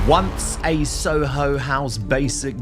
Once a Soho House basic,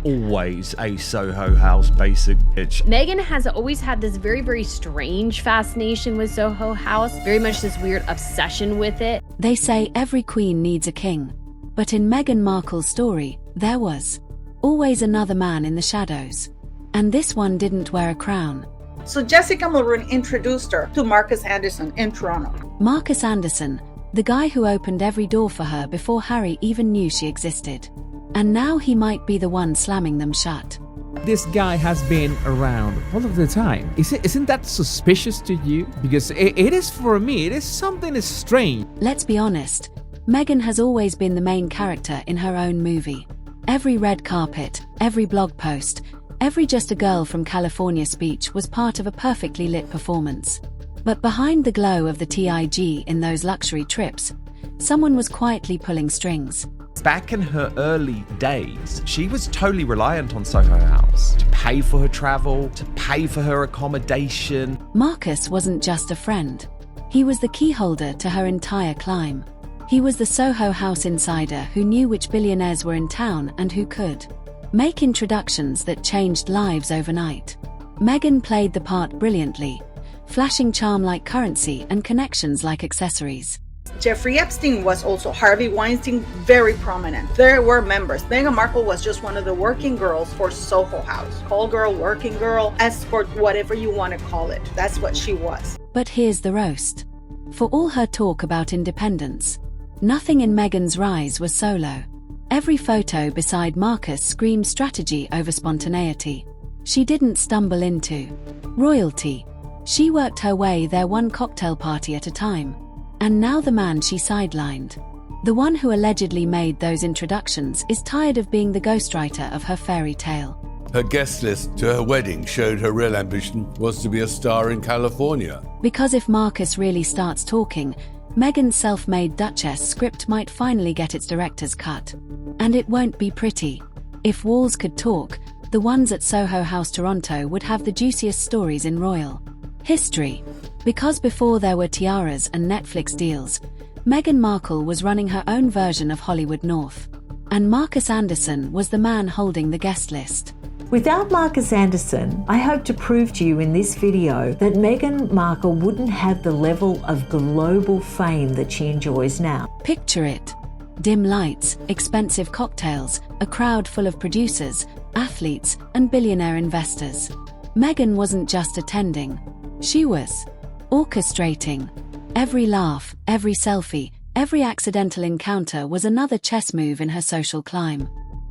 always a Soho House basic bitch. Meghan has always had this very, very strange fascination with Soho House, very much this weird obsession with it. They say every queen needs a king, but in Meghan Markle's story, there was always another man in the shadows. And this one didn't wear a crown. So Jessica Mulroney introduced her to Markus Anderson in Toronto. Markus Anderson, the guy who opened every door for her before Harry even knew she existed. And now he might be the one slamming them shut. This guy has been around all of the time. Isn't that suspicious to you? Because it is for me. It is something strange. Let's be honest. Meghan has always been the main character in her own movie. Every red carpet, every blog post, every Just a Girl from California speech was part of a perfectly lit performance. But behind the glow of the TIG in those luxury trips, someone was quietly pulling strings. Back in her early days, she was totally reliant on Soho House to pay for her travel, to pay for her accommodation. Markus wasn't just a friend. He was the key holder to her entire climb. He was the Soho House insider who knew which billionaires were in town and who could make introductions that changed lives overnight. Meghan played the part brilliantly, flashing charm like currency and connections like accessories. Jeffrey Epstein was also Harvey Weinstein, very prominent. There were members. Meghan Markle was just one of the working girls for Soho House. Call girl, working girl, escort, whatever you want to call it. That's what she was. But here's the roast. For all her talk about independence, nothing in Meghan's rise was solo. Every photo beside Markus screamed strategy over spontaneity. She didn't stumble into royalty. She worked her way there one cocktail party at a time. And now the man she sidelined, the one who allegedly made those introductions, is tired of being the ghostwriter of her fairy tale. Her guest list to her wedding showed her real ambition was to be a star in California. Because if Markus really starts talking, Meghan's self-made Duchess script might finally get its director's cut. And it won't be pretty. If walls could talk, the ones at Soho House Toronto would have the juiciest stories in royal history. Because before there were tiaras and Netflix deals, Meghan Markle was running her own version of Hollywood North. And Markus Anderson was the man holding the guest list. Without Markus Anderson, I hope to prove to you in this video that Meghan Markle wouldn't have the level of global fame that she enjoys now. Picture it. Dim lights, expensive cocktails, a crowd full of producers, athletes, and billionaire investors. Meghan wasn't just attending. She was orchestrating. Every laugh, every selfie, every accidental encounter was another chess move in her social climb.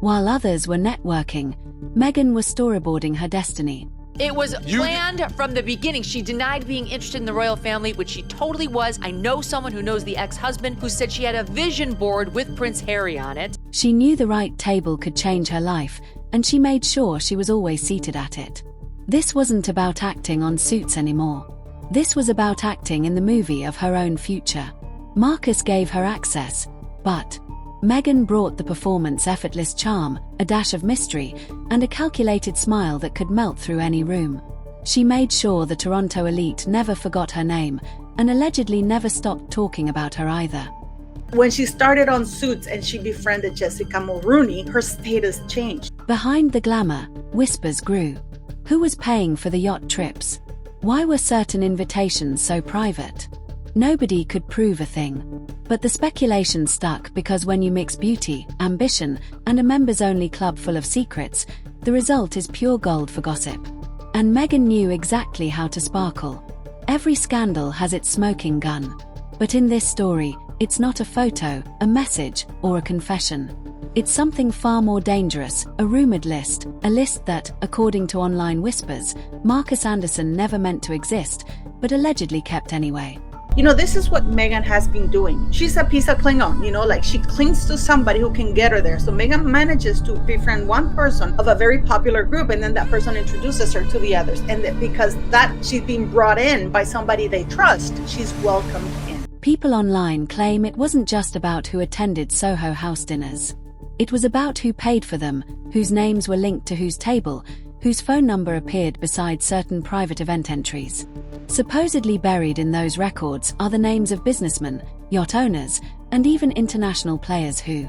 While others were networking, Meghan was storyboarding her destiny. It was planned from the beginning. She denied being interested in the royal family, which she totally was. I know someone who knows the ex-husband who said she had a vision board with Prince Harry on it. She knew the right table could change her life, and she made sure she was always seated at it. This wasn't about acting on Suits anymore. This was about acting in the movie of her own future. Markus gave her access, but Meghan brought the performance effortless charm, a dash of mystery, and a calculated smile that could melt through any room. She made sure the Toronto elite never forgot her name, and allegedly never stopped talking about her either. When she started on Suits and she befriended Jessica Mulroney, her status changed. Behind the glamour, whispers grew. Who was paying for the yacht trips? Why were certain invitations so private? Nobody could prove a thing. But the speculation stuck because when you mix beauty, ambition, and a members-only club full of secrets, the result is pure gold for gossip. And Meghan knew exactly how to sparkle. Every scandal has its smoking gun. But in this story, it's not a photo, a message, or a confession. It's something far more dangerous, a rumored list, a list that, according to online whispers, Markus Anderson never meant to exist, but allegedly kept anyway. This is what Meghan has been doing. She's a piece of Klingon, like she clings to somebody who can get her there. So Meghan manages to befriend one person of a very popular group, and then that person introduces her to the others. And because she's being brought in by somebody they trust, she's welcomed in. People online claim it wasn't just about who attended Soho House dinners. It was about who paid for them, whose names were linked to whose table, whose phone number appeared beside certain private event entries. Supposedly buried in those records are the names of businessmen, yacht owners, and even international players who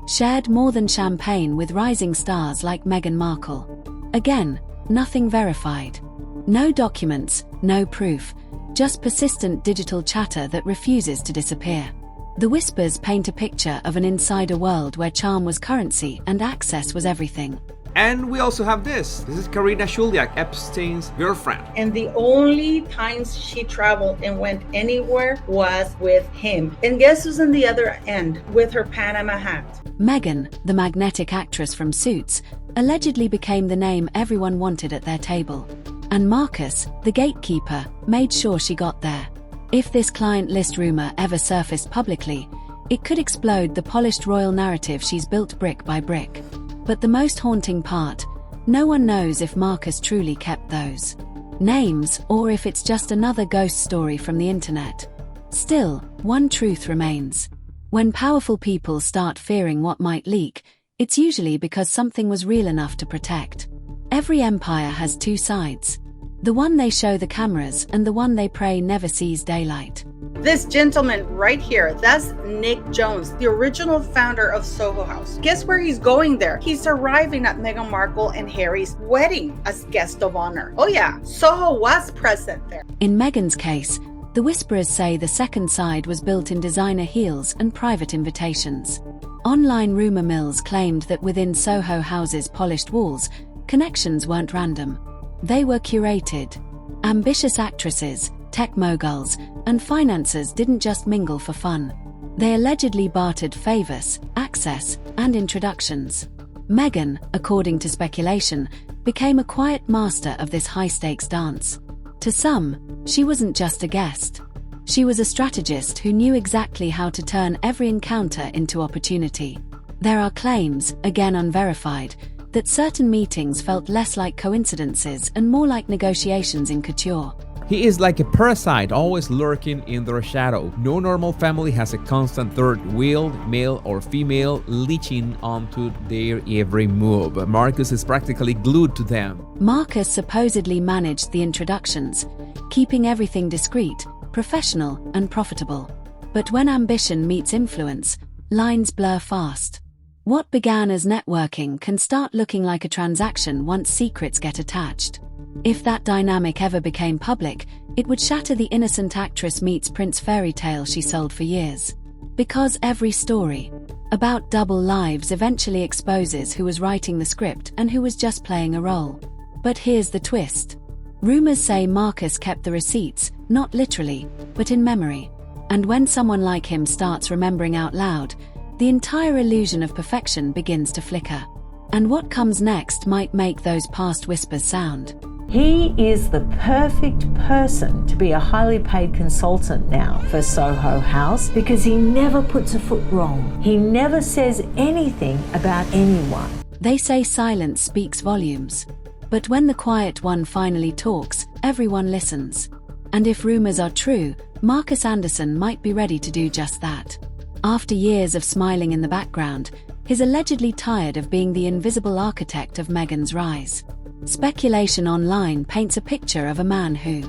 shared more than champagne with rising stars like Meghan Markle. Again, nothing verified. No documents, no proof, just persistent digital chatter that refuses to disappear. The whispers paint a picture of an insider world where charm was currency and access was everything. And we also have this. This is Karina Shuliak, Epstein's girlfriend. And the only times she traveled and went anywhere was with him. And guess who's on the other end with her Panama hat? Meghan, the magnetic actress from Suits, allegedly became the name everyone wanted at their table. And Markus, the gatekeeper, made sure she got there. If this client list rumor ever surfaced publicly, it could explode the polished royal narrative she's built brick by brick. But the most haunting part, no one knows if Markus truly kept those names or if it's just another ghost story from the internet. Still, one truth remains. When powerful people start fearing what might leak, it's usually because something was real enough to protect. Every empire has two sides. The one they show the cameras and the one they pray never sees daylight. This gentleman right here, that's Nick Jones, the original founder of Soho House. Guess where he's going there? He's arriving at Meghan Markle and Harry's wedding as guest of honor. Oh yeah, Soho was present there. In Meghan's case, the whisperers say the second side was built in designer heels and private invitations. Online rumor mills claimed that within Soho House's polished walls, connections weren't random. They were curated. Ambitious actresses, tech moguls, and financiers didn't just mingle for fun. They allegedly bartered favors, access, and introductions. Meghan, according to speculation, became a quiet master of this high-stakes dance. To some, she wasn't just a guest. She was a strategist who knew exactly how to turn every encounter into opportunity. There are claims, again unverified, that certain meetings felt less like coincidences and more like negotiations in couture. He is like a parasite, always lurking in their shadow. No normal family has a constant third wheel, male or female, leeching onto their every move. Markus is practically glued to them. Markus supposedly managed the introductions, keeping everything discreet, professional, and profitable. But when ambition meets influence, lines blur fast. What began as networking can start looking like a transaction once secrets get attached. If that dynamic ever became public, it would shatter the innocent actress meets prince fairytale she sold for years. Because every story about double lives eventually exposes who was writing the script and who was just playing a role. But here's the twist. Rumors say Markus kept the receipts, not literally, but in memory. And when someone like him starts remembering out loud, the entire illusion of perfection begins to flicker. And what comes next might make those past whispers sound. He is the perfect person to be a highly paid consultant now for Soho House because he never puts a foot wrong. He never says anything about anyone. They say silence speaks volumes. But when the quiet one finally talks, everyone listens. And if rumors are true, Markus Anderson might be ready to do just that. After years of smiling in the background, he's allegedly tired of being the invisible architect of Meghan's rise. Speculation online paints a picture of a man who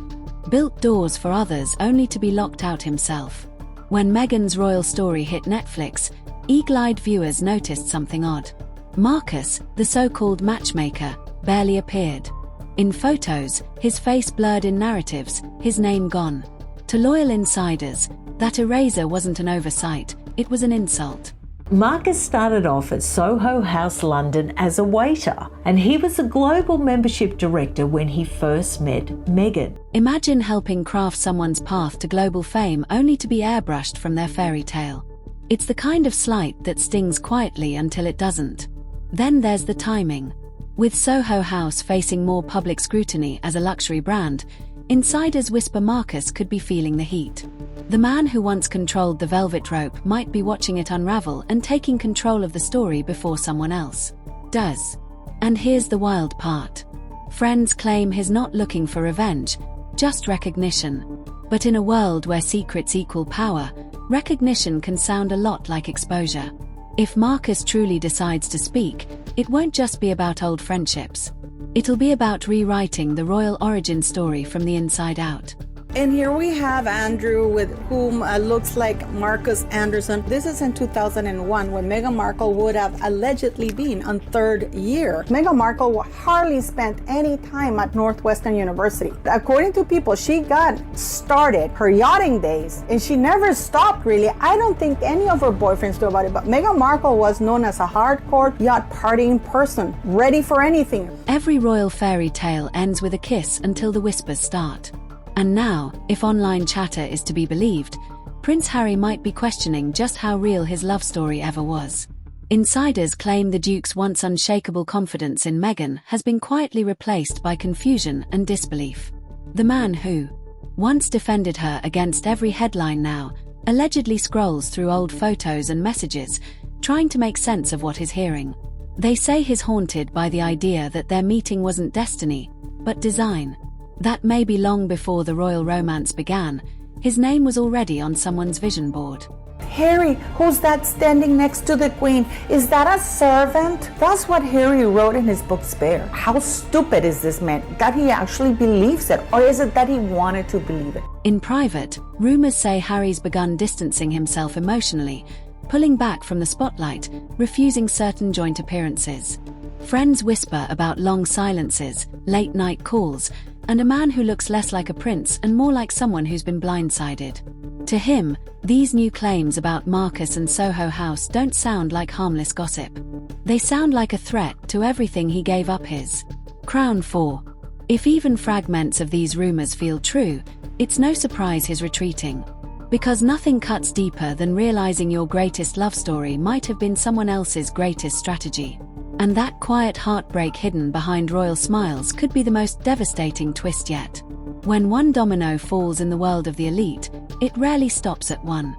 built doors for others only to be locked out himself. When Meghan's royal story hit Netflix, eagle-eyed viewers noticed something odd. Markus, the so-called matchmaker, barely appeared. In photos, his face blurred in narratives, his name gone. To loyal insiders, that erasure wasn't an oversight, it was an insult. Markus started off at Soho House London as a waiter, and he was a global membership director when he first met Meghan. Imagine helping craft someone's path to global fame only to be airbrushed from their fairy tale. It's the kind of slight that stings quietly until it doesn't. Then there's the timing. With Soho House facing more public scrutiny as a luxury brand, insiders whisper Markus could be feeling the heat. The man who once controlled the velvet rope might be watching it unravel and taking control of the story before someone else does. And here's the wild part. Friends claim he's not looking for revenge, just recognition. But in a world where secrets equal power, recognition can sound a lot like exposure. If Markus truly decides to speak, it won't just be about old friendships. It'll be about rewriting the royal origin story from the inside out. And here we have Andrew, with whom looks like Markus Anderson. This is in 2001, when Meghan Markle would have allegedly been on third year. Meghan Markle hardly spent any time at Northwestern University. According to people, she got started her yachting days, and she never stopped, really. I don't think any of her boyfriends knew about it, but Meghan Markle was known as a hardcore yacht partying person, ready for anything. Every royal fairy tale ends with a kiss until the whispers start. And now, if online chatter is to be believed, Prince Harry might be questioning just how real his love story ever was. Insiders claim the Duke's once unshakable confidence in Meghan has been quietly replaced by confusion and disbelief. The man who once defended her against every headline now allegedly scrolls through old photos and messages, trying to make sense of what he's hearing. They say he's haunted by the idea that their meeting wasn't destiny, but design. That maybe long before the royal romance began, his name was already on someone's vision board. Harry, who's that standing next to the Queen? Is that a servant? That's what Harry wrote in his book Spare. How stupid is this man that he actually believes it, or is it that he wanted to believe it? In private, rumors say Harry's begun distancing himself emotionally, pulling back from the spotlight, refusing certain joint appearances. Friends whisper about long silences, late-night calls, and a man who looks less like a prince and more like someone who's been blindsided. To him, these new claims about Markus and Soho House don't sound like harmless gossip. They sound like a threat to everything he gave up his crown for. If even fragments of these rumors feel true, it's no surprise he's retreating. Because nothing cuts deeper than realizing your greatest love story might have been someone else's greatest strategy. And that quiet heartbreak hidden behind royal smiles could be the most devastating twist yet. When one domino falls in the world of the elite, it rarely stops at one.